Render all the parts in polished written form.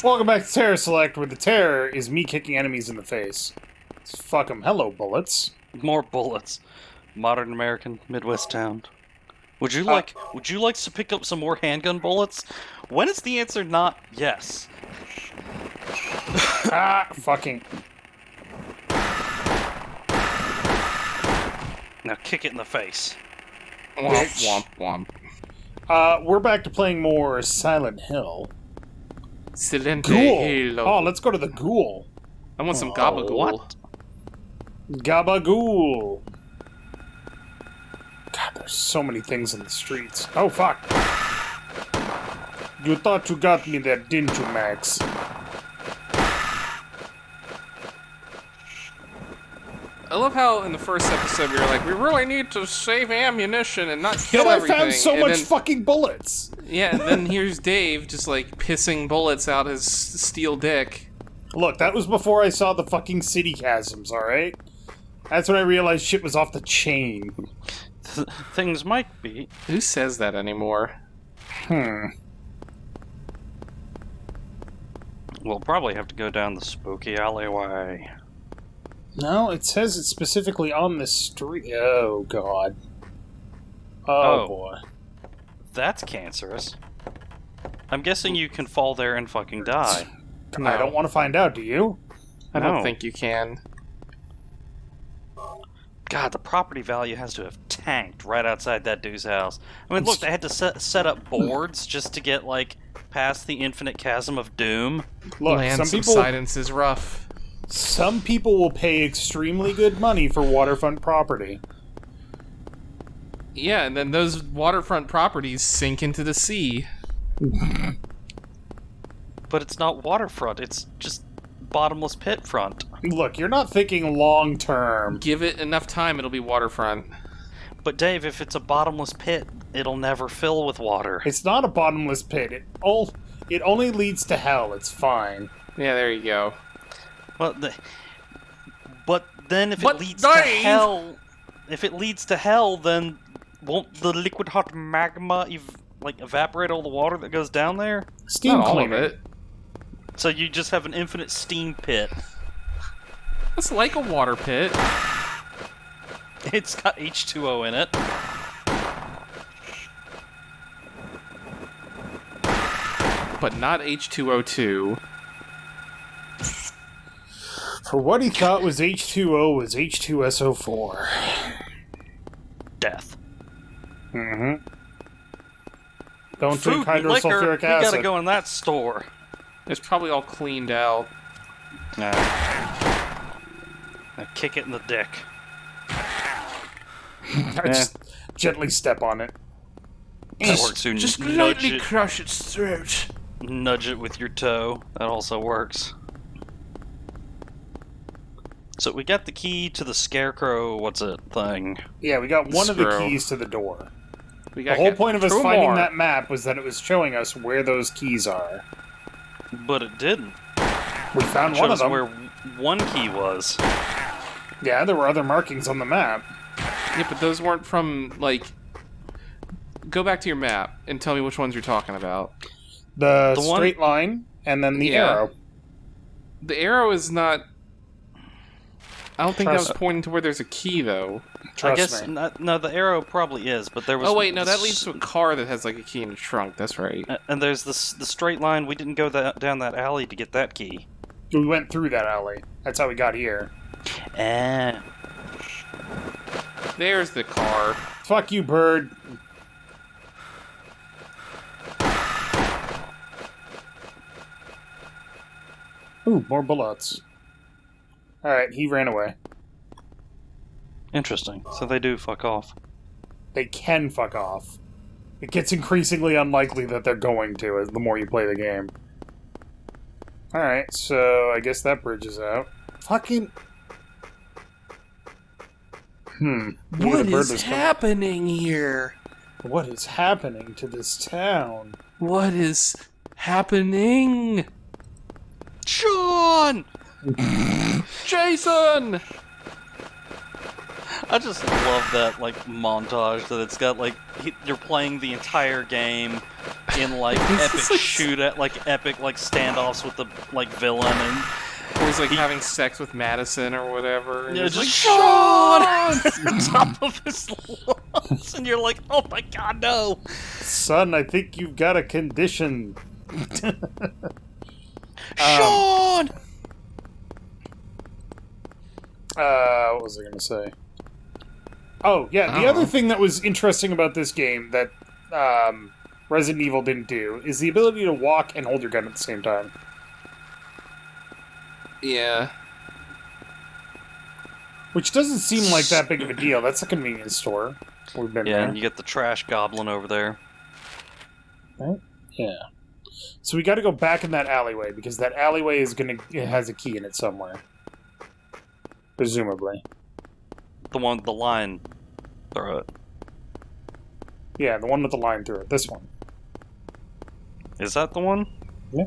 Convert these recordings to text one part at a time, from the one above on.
Welcome back to CharacterSelect, where the terror is me kicking enemies in the face. Fuck them. Hello, bullets. More bullets. Modern American Midwest town. Would you like to pick up some more handgun bullets? When is the answer not yes? Fucking. Now kick it in the face. Womp, womp, womp. We're back to playing more Silent Hill. Silente Ghoul. Hill. Oh, let's go to the ghoul. I want some gabagool. What? Gabagool. God, there's so many things in the streets. Oh, fuck. You thought you got me there, didn't you, Max? I love how in the first episode we were like, we really need to save ammunition and not kill And I everything. found so and much then, fucking bullets. Yeah, and then here's Dave just like pissing bullets out his steel dick. Look, that was before I saw the fucking city chasms, alright? That's when I realized shit was off the chain. Things might be. Who says that anymore? We'll probably have to go down the spooky alleyway. No, it says it's specifically on the street. Oh, God. Oh, boy. That's cancerous. I'm guessing you can fall there and fucking die. No. I don't want to find out, do you? I don't No. think you can. God, the property value has to have tanked right outside that dude's house. I mean, look, they had to set up boards just to get, like, past the infinite chasm of doom. Look, Land some people... subsidence is rough. Some people will pay extremely good money for waterfront property. Yeah, and then those waterfront properties sink into the sea. But it's not waterfront, it's just bottomless pit front. Look, you're not thinking long term. Give it enough time, it'll be waterfront. But Dave, if it's a bottomless pit, it'll never fill with water. It's not a bottomless pit. It only leads to hell. It's fine. Yeah, there you go. Well, but then if But it leads Dave! to hell, then won't the liquid hot magma evaporate all the water that goes down there? Steam Not all of cleaner. it. So you just have an infinite steam pit. It's like a water pit. It's got H2O in it. But not H2O2. For what he thought was H2O was H2SO4. Death. Mm-hmm. Don't Food drink and liquor, hydrosulfuric we acid. gotta go in that store. It's probably all cleaned out. Now kick it in the dick. I just gently step on it. That works too. Just Nudge lightly it, crush its throat. nudge it with your toe. That also works. So we got the key to the scarecrow, thing. Yeah, we got one of the Screw. keys to the door. We The gotta whole get point of us two finding more. that map was that it was showing us where those keys are. But it didn't. We found It one of showed us them. where one key was. Yeah, there were other markings on the map. Yeah, but those weren't from, like... Go back to your map and tell me which ones you're talking about. The one- straight line, and then the Yeah. arrow. The arrow is not... I don't think that was Trust- pointing to where there's a key, though. Trust I guess me. no. The arrow probably is, but there was. Oh, wait, no, that leads to a car that has, like, a key in the trunk. That's right. And there's the straight line. We didn't go down that alley to get that key. We went through that alley. That's how we got here. There's the car. Fuck you, bird. Ooh, more bullets. Alright, he ran away. Interesting. So they do fuck off. They can fuck off. It gets increasingly unlikely that they're going to as the more you play the game. Alright, so I guess that bridge is out. Fucking... Where What the bird is was coming- happening here? What is happening to this town? What is happening? Sean! Jason! I just love that, like, montage that it's got, like, you're playing the entire game in, like, epic shootout, like, epic, like, standoffs with the, like, villain, and... Or he's, like, having sex with Madison or whatever. And yeah, he's just like, Sean! At the top of his lungs, and you're like, oh my god, no! Son, I think you've got a condition. Sean! What was I going to say? Oh, yeah, the other thing that was interesting about this game that Resident Evil didn't do is the ability to walk and hold your gun at the same time. Yeah. Which doesn't seem like that big of a deal. That's a convenience store. We've been Yeah, there. and you get the trash goblin over there. Right? Yeah. So we got to go back in that alleyway, because that alleyway is it has a key in it somewhere. Presumably. The one with the line through it. Yeah, the one with the line through it. This one. Is that the one? Yeah.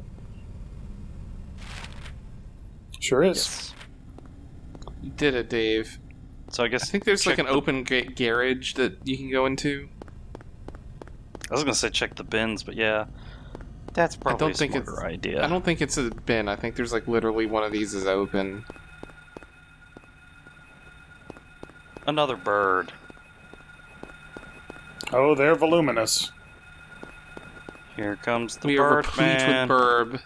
Sure is. Yes. You did it, Dave. So I guess... I think there's like check an open garage that you can go into. I was gonna say check the bins, but yeah. That's probably a it's smarter idea. I don't think it's a bin. I think there's like literally one of these is open. Another bird. Oh, they're voluminous. Here comes the We are bird replete man. with burb.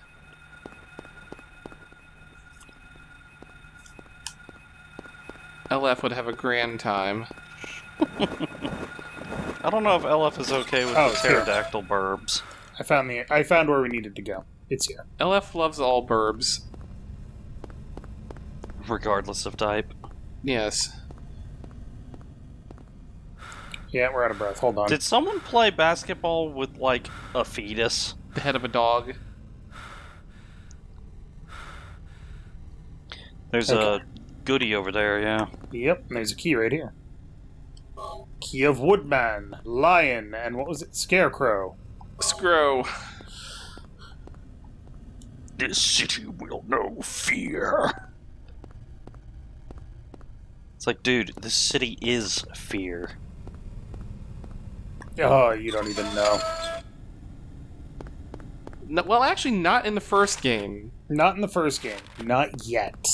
LF would have a grand time. I don't know if LF is okay with Oh, the it's here. pterodactyl burbs. I found where we needed to go. It's here. LF loves all burbs. Regardless of type. Yes. Yeah, we're out of breath. Hold on. Did someone play basketball with, like, a fetus? The head of a dog. There's Okay. a goodie over there, yeah. Yep, and there's a key right here. Key of Woodman, Lion, and what was it? Scarecrow. Scrow. This city will know fear. It's like, dude, this city is fear. Oh, you don't even know. No, well, actually, not in the first game. Not in the first game. Not yet.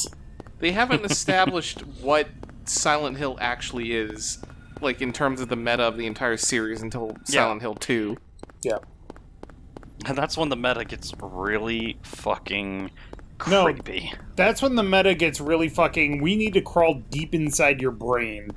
They haven't established what Silent Hill actually is, like, in terms of the meta of the entire series until Silent Hill 2. Yeah. And that's when the meta gets really fucking No. creepy. That's when the meta gets really fucking, we need to crawl deep inside your brain.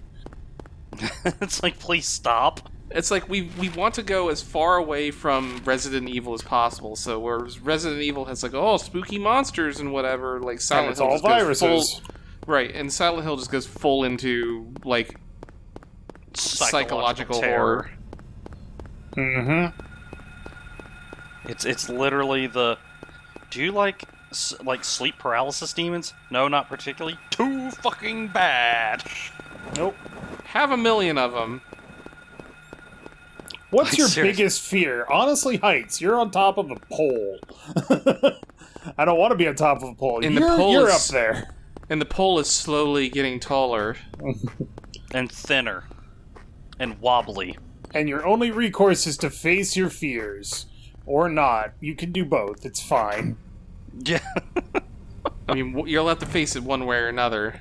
It's like, please stop. It's like we want to go as far away from Resident Evil as possible. So whereas Resident Evil has like, oh, spooky monsters and whatever, like Silent And it's Hill all just goes viruses. full, right, and Silent Hill just goes full into like psychological horror. Mm-hmm. It's literally the... Do you like sleep paralysis demons? No, not particularly. Too fucking bad. Nope. Have a million of them. What's Like, your seriously. biggest fear? Honestly, heights. You're on top of a pole. I don't want to be on top of a pole. And the pole you're is- up there. And the pole is slowly getting taller. And thinner. And wobbly. And your only recourse is to face your fears. Or not. You can do both. It's fine. Yeah. I mean, you'll have to face it one way or another.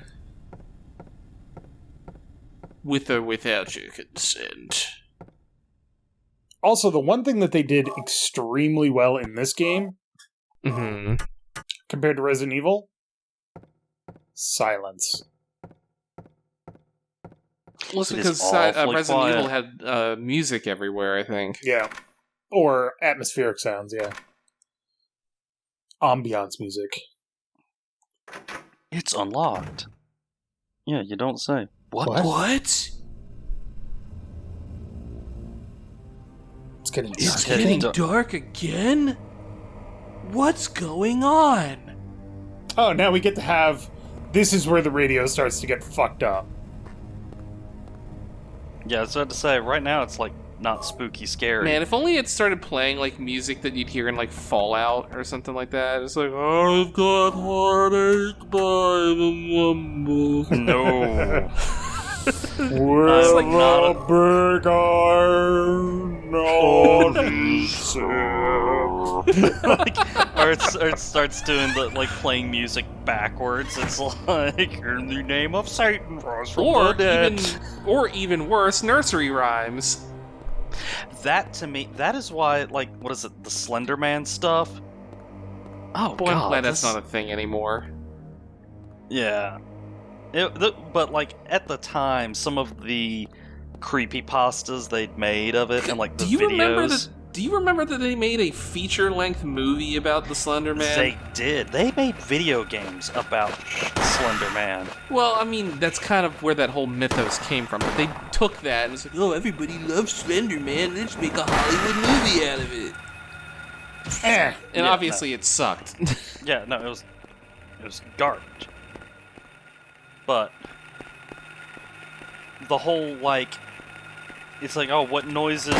With or without your consent. Also, the one thing that they did extremely well in this game, Mm-hmm. compared to Resident Evil, silence. Well, it's It is because awfully Resident quiet. Evil had music everywhere, I think. Yeah. Or atmospheric sounds, yeah. Ambiance music. It's unlocked. Yeah, you don't say. What? What? It's getting It's dark. getting dark again? What's going on? Oh, now we get to have... This is where the radio starts to get fucked up. Yeah, I was about to say, right now it's like not spooky scary. Man, if only it started playing like music that you'd hear in like Fallout or something like that. It's like, I've got heartache by the number. No. With like not a big iron on or it starts doing the like playing music backwards. It's like in the name of Satan, rise from the dead. Or even worse, nursery rhymes. That to me, that is why like what is it, the Slender Man stuff? Oh Boy, god, I'm glad that's not a thing anymore. Yeah. But like at the time, some of the creepypastas they'd made of it and like the videos. Do you remember that they made a feature-length movie about the Slender Man? They did. They made video games about Slender Man. Well, I mean, that's kind of where that whole mythos came from. But they took that and was like, oh, everybody loves Slender Man. Let's make a Hollywood movie out of it. And obviously it sucked. Yeah, no, it was garbage. But the whole like, it's like, oh, what noise is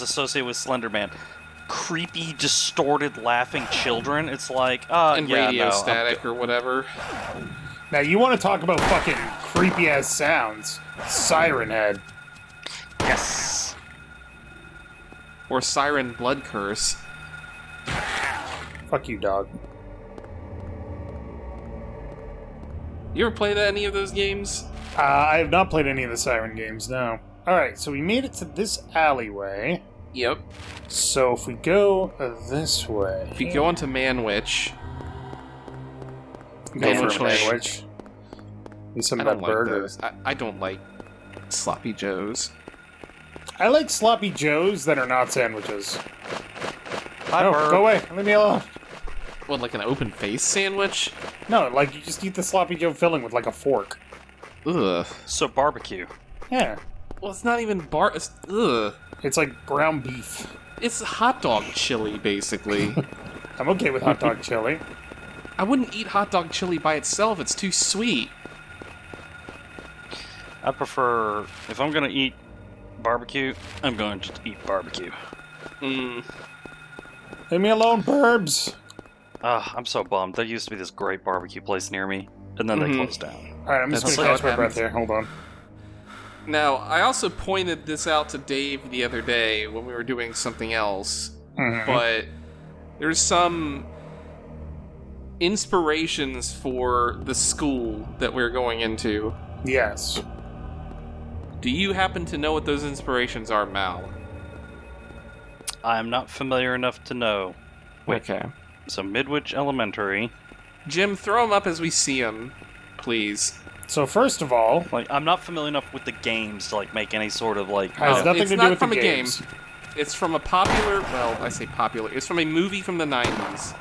associated with Slender Man? Creepy, distorted, laughing children. It's like, and radio static or whatever. Now you want to talk about fucking creepy ass sounds? Siren Head. Yes. Or Siren Blood Curse. Fuck you, dog. You ever played any of those games? I have not played any of the Siren games, no. Alright, so we made it to this alleyway. Yep. So if we go this way... If you go onto Manwich... Manwich. Need some I of don't that like burger. those. I don't like Sloppy Joes. I like sloppy joes that are not sandwiches. Hi, No, Burr. go away. Leave me alone. What, like an open face sandwich? No, like you just eat the sloppy joe filling with like a fork. Ugh. So barbecue. Yeah. Well, it's not even ugh. It's like ground beef. It's hot dog chili, basically. I'm okay with hot dog chili. I wouldn't eat hot dog chili by itself. It's too sweet. I prefer, if I'm gonna eat barbecue, I'm going to eat barbecue. Mm. Leave me alone, burbs. I'm so bummed. There used to be this great barbecue place near me, and then they closed down. Alright, I'm just That's gonna how catch it my breath happens. here. Hold on. Now, I also pointed this out to Dave the other day when we were doing something else, but there's some inspirations for the school that we're going into. Yes. Do you happen to know what those inspirations are, Mal? I'm not familiar enough to know. Okay. So Midwich Elementary. Jim, throw them up as we see them, please. So first of all, Like, I'm not familiar enough with the games to like make any sort of like. has nothing it's to do not with from the a games. game. It's from a popular, well, I say popular, it's from a movie from the 90s.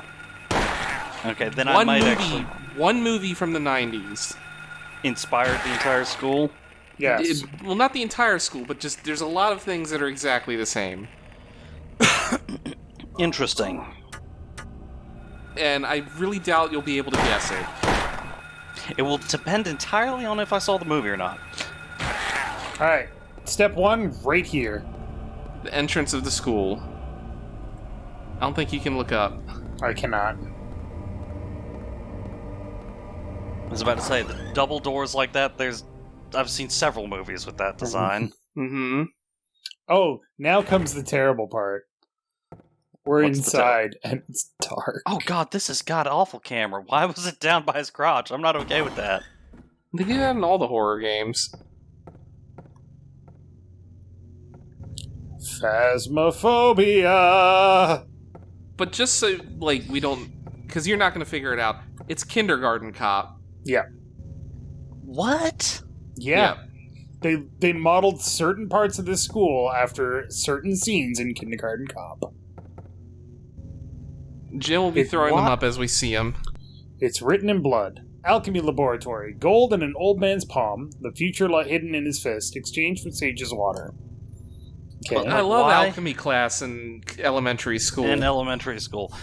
Okay, then I might actually One movie from the 90s. inspired the entire school. Yes. Well, not the entire school, but just there's a lot of things that are exactly the same. Interesting. And I really doubt you'll be able to guess it. It will depend entirely on if I saw the movie or not. Alright. Step one, right here. The entrance of the school. I don't think you can look up. I cannot. I was about to say, the double doors like that, I've seen several movies with that design. Mm-hmm. Oh, now comes the terrible part. We're What's the inside, and it's dark. Oh god, this is god-awful camera. Why was it down by his crotch? I'm not okay with that. They do that in all the horror games. Phasmophobia! But just so, like, we don't... Because you're not going to figure it out. It's Kindergarten Cop. Yeah. What? Yeah. They modeled certain parts of this school after certain scenes in Kindergarten Cop. Jim will be throwing them up as we see them. It's written in blood. Alchemy laboratory. Gold in an old man's palm. The future hidden in his fist. Exchanged for sage's water. Okay. I love Why? alchemy class in elementary school. In elementary school.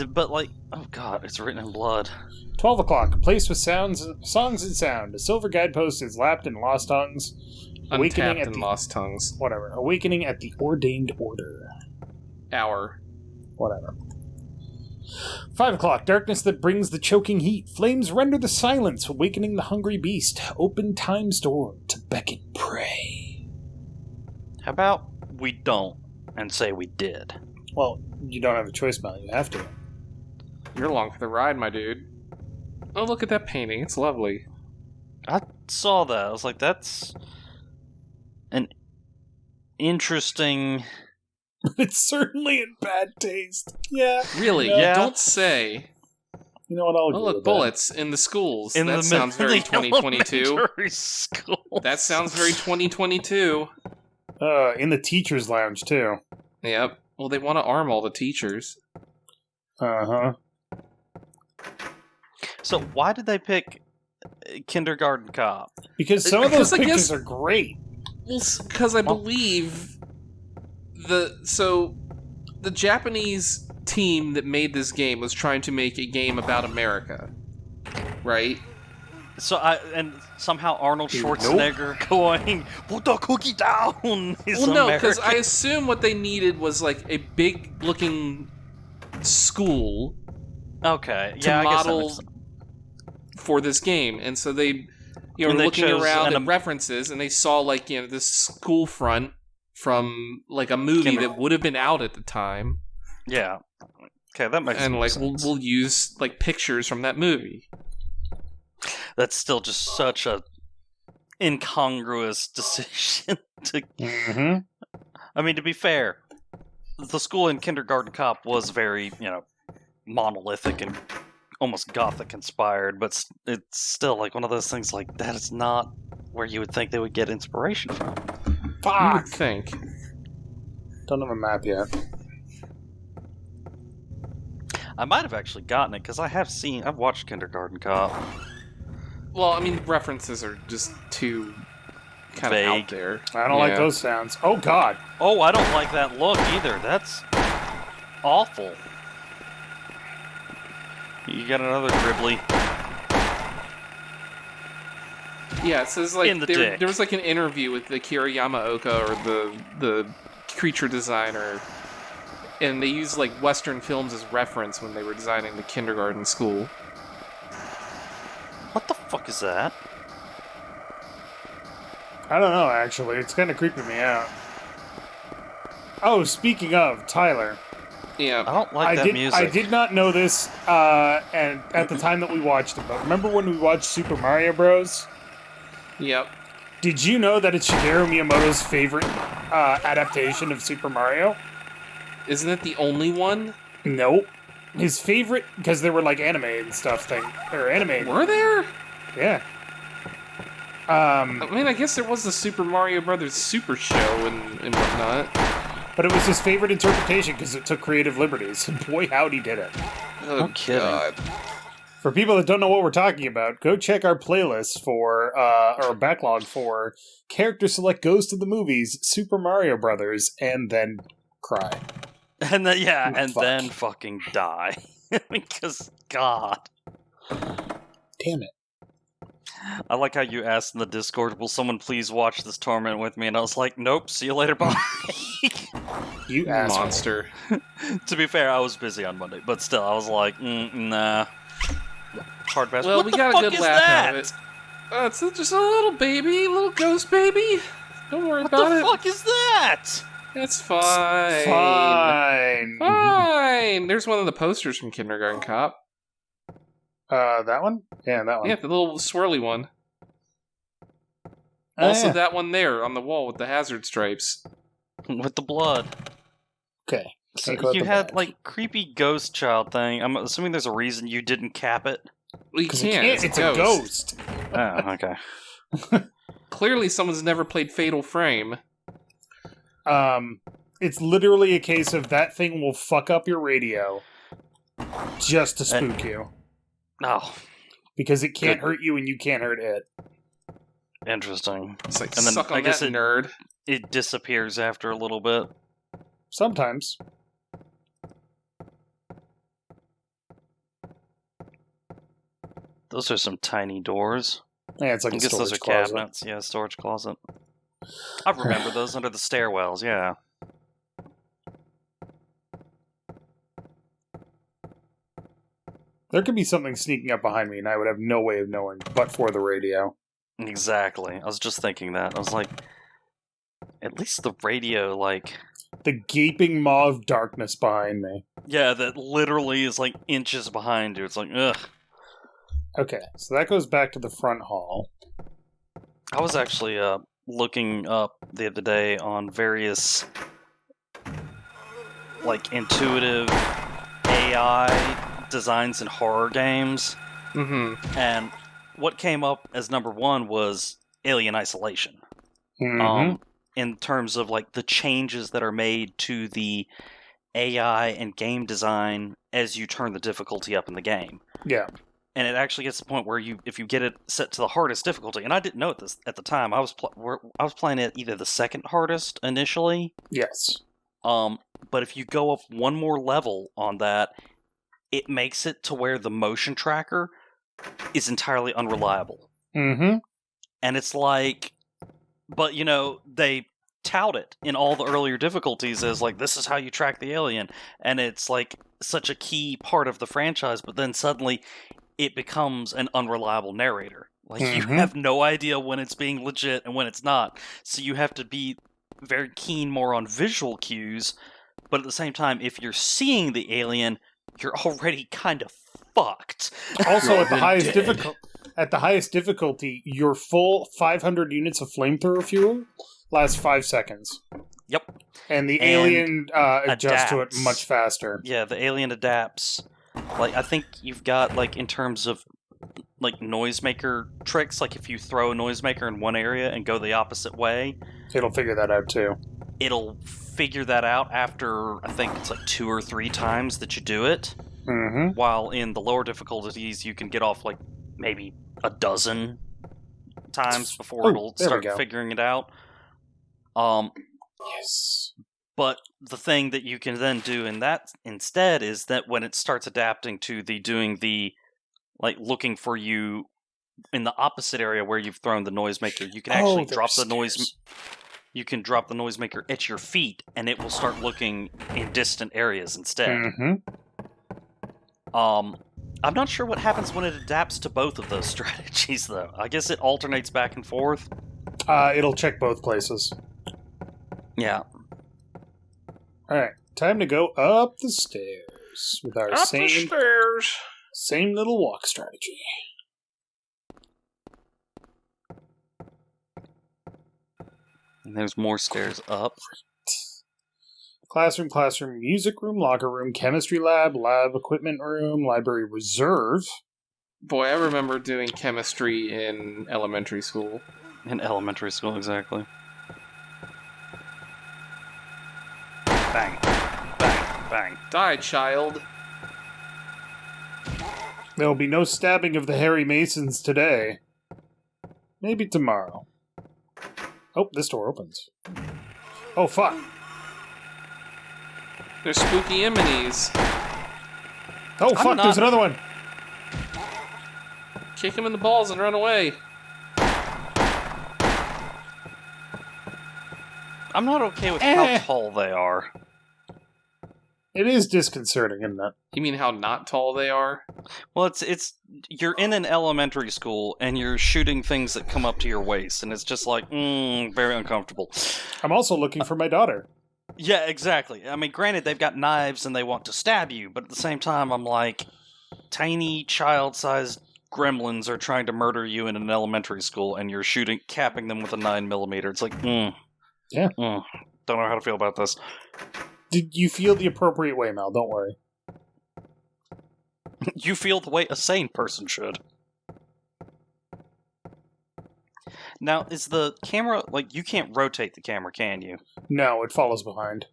But, like, oh god, it's written in blood. 12 o'clock. A place with songs and sound. A silver guidepost is lapped in lost tongues. Awakening Untapped and Lost Tongues. Whatever. Awakening at the Ordained Order. Hour. Whatever. 5 o'clock. Darkness that brings the choking heat. Flames render the silence, awakening the hungry beast. Open time's door to beckon prey. How about we don't and say we did? Well, you don't have a choice, Mel. You have to. You're along for the ride, my dude. Oh, look at that painting. It's lovely. I saw that. I was like, that's an interesting... It's certainly in bad taste. Yeah. Really? Yeah. Don't say. You know what? I'll Oh, agree look, with bullets in the schools. In That the sounds very 2022. elementary schools. That sounds very 2022. that. In the teacher's lounge, too. Yep. Well, they want to arm all the teachers. Uh-huh. So why did they pick Kindergarten Cop? Because some of those Because I pictures guess- are great. Well, because I believe the Japanese team that made this game was trying to make a game about America, right? So and somehow Arnold Schwarzenegger going, "Put the cookie down." Is Well, no, American. because I assume what they needed was like a big-looking school Okay, to yeah, I guess that model makes sense. for this game, and so they, were And they looking chose around an at references, and they saw like this school front from like a movie that would have been out at the time, Yeah. Okay, that makes and like sense. we'll use like pictures from that movie. That's still just such a incongruous decision to. Mm-hmm. I mean, to be fair, the school in Kindergarten Cop was very, monolithic and almost gothic inspired, but it's still like one of those things like that is not where you would think they would get inspiration from. You Fuck! would think. Don't have a map yet. I might have actually gotten it because I've watched Kindergarten Cop. Well, I mean, references are just too kind of Vague. out there. I don't like those sounds. Oh, God. Oh, I don't like that look either. That's awful. You got another Gribbly. Yeah, it says like In the there, dick. there was like an interview with the Akira Yamaoka or the creature designer, and they used like Western films as reference when they were designing the kindergarten school. What the fuck is that? I don't know, actually. It's kind of creeping me out. Oh, speaking of, Tyler. I Yeah, don't like that music. I did not know this and at the time that we watched it, but remember when we watched Super Mario Bros.? yep. Did you know that it's Shigeru Miyamoto's favorite adaptation of Super Mario? Isn't it the only one? Nope. His favorite, because there were like anime and stuff anime. Were there? Yeah. I mean, I guess there was the Super Mario Brothers Super Show and whatnot. But it was his favorite interpretation because it took creative liberties. And boy, how'd he did it. Oh, No kidding. God. For people that don't know what we're talking about, go check our playlist for, or backlog for Character Select Goes to the Movies, Super Mario Brothers, and then cry. And then and Fuck. then fucking die. Because God. Damn it. I like how you asked in the Discord, will someone please watch this torment with me? And I was like, nope, see you later, bye. You asshole. Monster. To be fair, I was busy on Monday, but still, I was like, nah. Hard pass. Well, What we the got a fuck good is laugh that? out of it. It's just a little baby, little ghost baby. Don't worry What about the it. fuck is that? It's fine. Fine. Fine. There's one of the posters from Kindergarten Cop. That one? Yeah, that one. Yeah, the little swirly one. Oh, Also, yeah. that one there on the wall with the hazard stripes. With the blood. Okay. So Take out you the had, bag. like, creepy ghost child thing. I'm assuming there's a reason you didn't cap it. Well, you 'Cause can't. it can't. It's a ghost. Oh, okay. Clearly, someone's never played Fatal Frame. It's literally a case of that thing will fuck up your radio just to spook you. Oh, Because it can't Good. hurt you and you can't hurt it. interesting. It's like, And then suck I on guess that, it- nerd. It disappears after a little bit. Sometimes. Those are some tiny doors. Yeah, it's like I a guess those are storage closet. cabinets. Yeah, storage closet. I remember those under the stairwells, yeah. There could be something sneaking up behind me, and I would have no way of knowing but for the radio. Exactly. I was just thinking that. I was like, at least the radio, like... The gaping maw of darkness behind me. Yeah, that literally is like inches behind you. It's like, ugh. Okay, so that goes back to the front hall. I was actually looking up the other day on various like intuitive AI designs in horror games. Mm-hmm. And what came up as number one was Alien Isolation. Mm-hmm. In terms of like the changes that are made to the AI and game design as you turn the difficulty up in the game. Yeah. And it actually gets to the point where if you get it set to the hardest difficulty, and I didn't know this at the time. I was playing it either the second hardest initially. Yes. But if you go up one more level on that, it makes it to where the motion tracker is entirely unreliable. Mm-hmm. And it's like, but they tout it in all the earlier difficulties as like, this is how you track the alien, and it's like such a key part of the franchise, but then suddenly it becomes an unreliable narrator. Like, you have no idea when it's being legit and when it's not. So you have to be very keen more on visual cues, but at the same time, if you're seeing the alien, you're already kind of fucked. Also, at the highest difficulty, your full 500 units of flamethrower fuel lasts 5 seconds. Yep. And the alien adjusts to it much faster. Yeah, the alien adapts. Like, I think you've got, like, in terms of, like, noisemaker tricks, like, if you throw a noisemaker in one area and go the opposite way... It'll figure that out, too. It'll figure that out after, I think it's, like, 2 or 3 times that you do it. Mm-hmm. While in the lower difficulties, you can get off, like, maybe a dozen times before it'll start figuring it out. Yes. But the thing that you can then do in that instead is that when it starts adapting to doing the, like, looking for you in the opposite area where you've thrown the noisemaker, you can actually drop the noise. You can drop the noisemaker at your feet, and it will start looking in distant areas instead. Mm-hmm. I'm not sure what happens when it adapts to both of those strategies, though. I guess it alternates back and forth. It'll check both places. Yeah. Alright, time to go up the stairs with our same little walk strategy. And there's more stairs up. Classroom, music room, locker room, chemistry lab, lab equipment room, library reserve. Boy, I remember doing chemistry in elementary school. In elementary school, exactly. Bang. Bang. Bang. Die, child. There'll be no stabbing of the Harry Masons today. Maybe tomorrow. Oh, this door opens. Oh, fuck. There's spooky enemies. Oh, fuck, there's another one. Kick him in the balls and run away. I'm not okay with how tall they are. It is disconcerting, isn't it? You mean how not tall they are? Well, it's you're in an elementary school and you're shooting things that come up to your waist, and it's just like, very uncomfortable. I'm also looking for my daughter. Yeah, exactly. I mean, granted, they've got knives and they want to stab you, but at the same time, I'm like, tiny child-sized gremlins are trying to murder you in an elementary school, and you're capping them with a 9mm. It's like, Yeah. Don't know how to feel about this. Did you feel the appropriate way, Mal? Don't worry. You feel the way a sane person should. Now, is the camera, like, you can't rotate the camera, can you? No, it follows behind.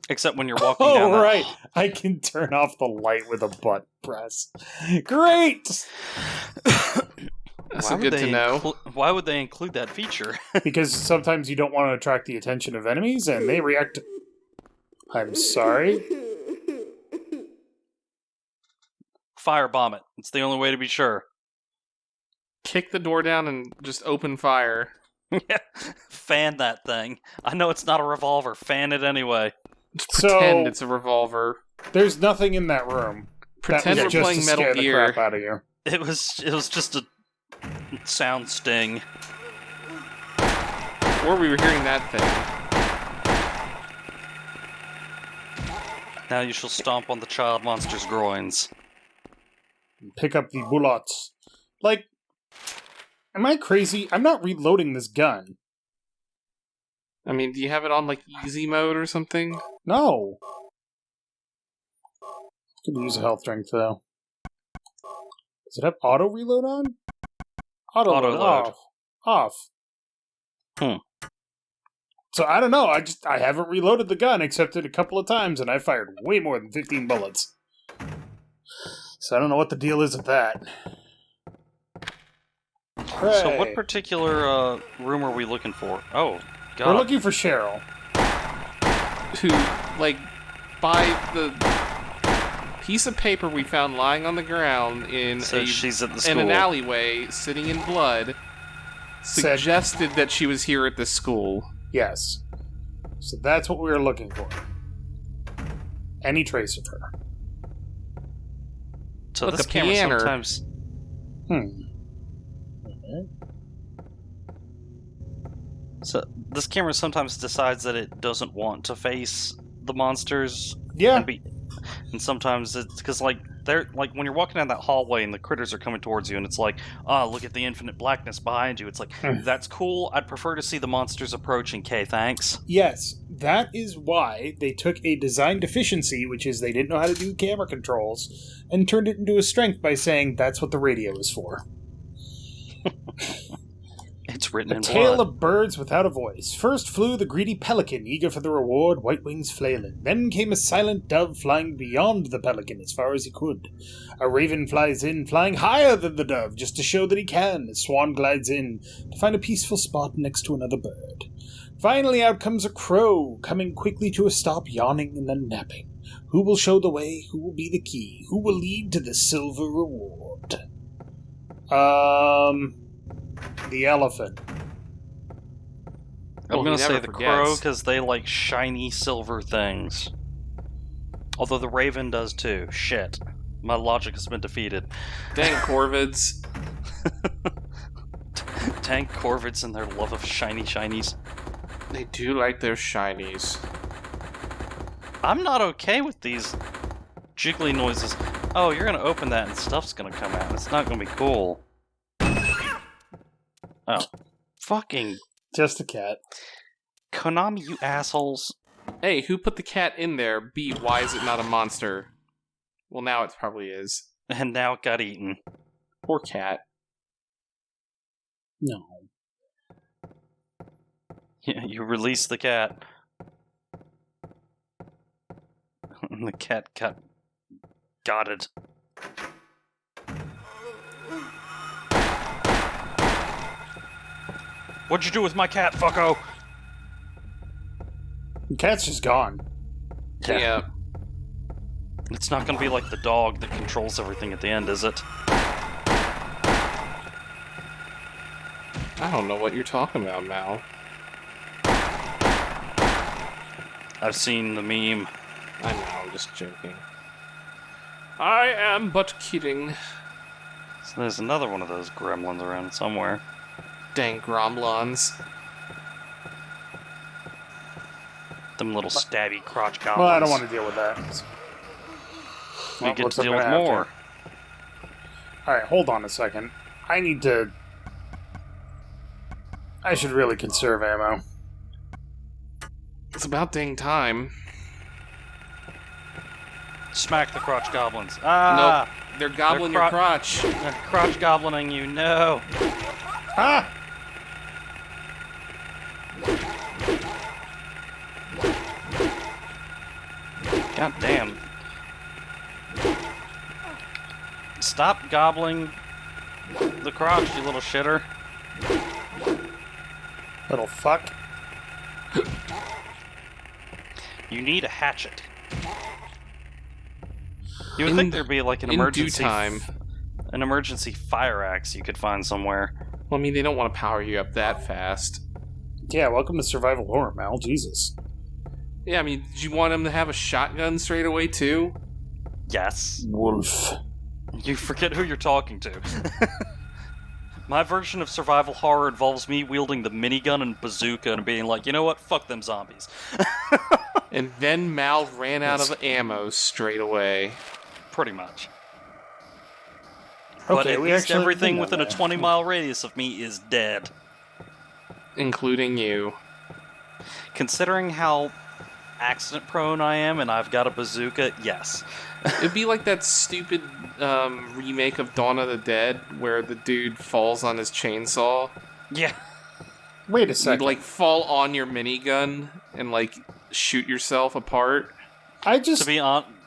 Except when you're walking down Oh, right. I can turn off the light with a butt press. Great! That's good to know. Why would they include that feature? Because sometimes you don't want to attract the attention of enemies, and they react... I'm sorry? Firebomb it. It's the only way to be sure. Kick the door down and just open fire. Yeah, fan that thing. I know it's not a revolver. Fan it anyway. Pretend it's a revolver. There's nothing in that room. Pretend we're playing Metal Gear. Gear. The crap out of you. It was just a sound sting. Or we were hearing that thing. Now you shall stomp on the child monster's groins. Pick up the bullets. Like, am I crazy? I'm not reloading this gun. I mean, do you have it on, like, easy mode or something? No. Could use a health drink, though. Does it have auto reload on? Auto load off. So I don't know. I haven't reloaded the gun except a couple of times, and I fired way more than 15 bullets. So I don't know what the deal is with that. Hooray. So what particular room are we looking for? Oh, God. We're looking for Cheryl. Who, like, by the piece of paper we found lying on the ground in she's at the school. In an alleyway, sitting in blood, suggested that she was here at this school. Yes. So that's what we were looking for. Any trace of her. So look, this a camera piano. sometimes... Okay. So this camera sometimes decides that it doesn't want to face the monsters. Yeah. And sometimes it's because, like, they're like when you're walking down that hallway and the critters are coming towards you, and it's like, look at the infinite blackness behind you. It's like, that's cool. I'd prefer to see the monsters approaching. Okay, thanks. Yes, that is why they took a design deficiency, which is they didn't know how to do camera controls, and turned it into a strength by saying that's what the radio is for. It's written in tale blood. of birds without a voice. First flew the greedy pelican, eager for the reward, white wings flailing. Then came a silent dove, flying beyond the pelican as far as he could. A raven flies in, flying higher than the dove, just to show that he can. A swan glides in, to find a peaceful spot next to another bird. Finally out comes a crow, coming quickly to a stop, yawning and then napping. Who will show the way? Who will be the key? Who will lead to the silver reward? The elephant. I'm going to say the forgets. crow because they like shiny silver things. Although the raven does too. Shit. My logic has been defeated. Dang corvids. Dang corvids and their love of shiny shinies. They do like their shinies. I'm not okay with these jiggly noises. Oh, you're going to open that and stuff's going to come out. It's not going to be cool. Oh. Fucking... Just a cat. Konami, you assholes. A, who put the cat in there? B, why is it not a monster? Well, now it probably is. And now it got eaten. Poor cat. No. Yeah, you released the cat. And the cat got it. What'd you do with my cat, fucko? The cat's just gone. Yeah. It's not gonna be like the dog that controls everything at the end, is it? I don't know what you're talking about, Mal. I've seen the meme. I know, I'm just joking. I am but kidding. So there's another one of those gremlins around somewhere. Dang gromlons. Them little stabby crotch goblins. Well, I don't want to deal with that. We get to deal with more. Alright, hold on a second. I should really conserve ammo. It's about dang time. Smack the crotch goblins. Ah! Nope. They're gobbling your crotch. They're crotch goblining you, no! Ah! God damn. Stop gobbling the crotch, you little shitter. Little fuck. You need a hatchet. You would think there'd be like an emergency due time. an emergency fire axe you could find somewhere. Well, I mean, they don't want to power you up that fast. Yeah, welcome to survival horror, Mal. Jesus. Yeah, I mean, did you want him to have a shotgun straight away, too? Yes. Wolf. You forget who you're talking to. My version of survival horror involves me wielding the minigun and bazooka and being like, you know what? Fuck them zombies. And then Mal ran out of ammo straight away. Pretty much. Okay, But at we least actually everything did within a that. 20-mile radius of me is dead. Including you. Considering how accident-prone I am and I've got a bazooka, yes. It'd be like that stupid remake of Dawn of the Dead where the dude falls on his chainsaw. Yeah. Wait a You'd, second. like, fall on your minigun and, like, shoot yourself apart. I just... To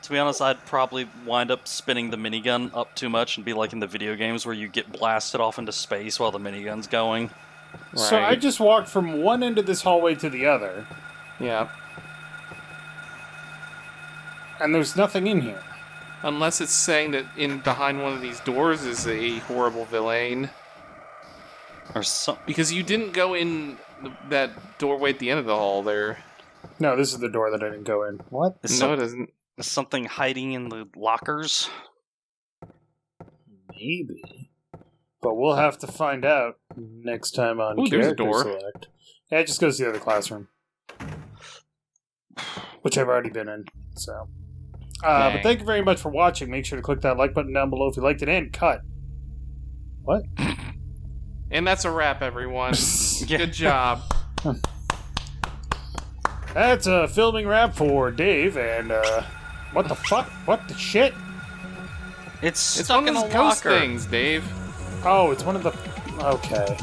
be honest, I'd probably wind up spinning the minigun up too much and be like in the video games where you get blasted off into space while the minigun's going. So I just walked from one end of this hallway to the other, Yeah. and there's nothing in here. Unless it's saying that in behind one of these doors is a horrible villain. Or some... Because you didn't go in that doorway at the end of the hall there. No, this is the door that I didn't go in. What? No, it isn't. Is something hiding in the lockers? Maybe. But we'll have to find out next time on Ooh, there's a door. CharacterSelect. Yeah, it just goes to the other classroom. Which I've already been in, so... but thank you very much for watching. Make sure to click that like button down below if you liked it, and cut. What? And that's a wrap, everyone. Yeah. Good job. That's a filming wrap for Dave, and, what the fuck? What the shit? It's It's stuck one in of a those ghost locker. things, Dave. Oh, it's one of the... Okay.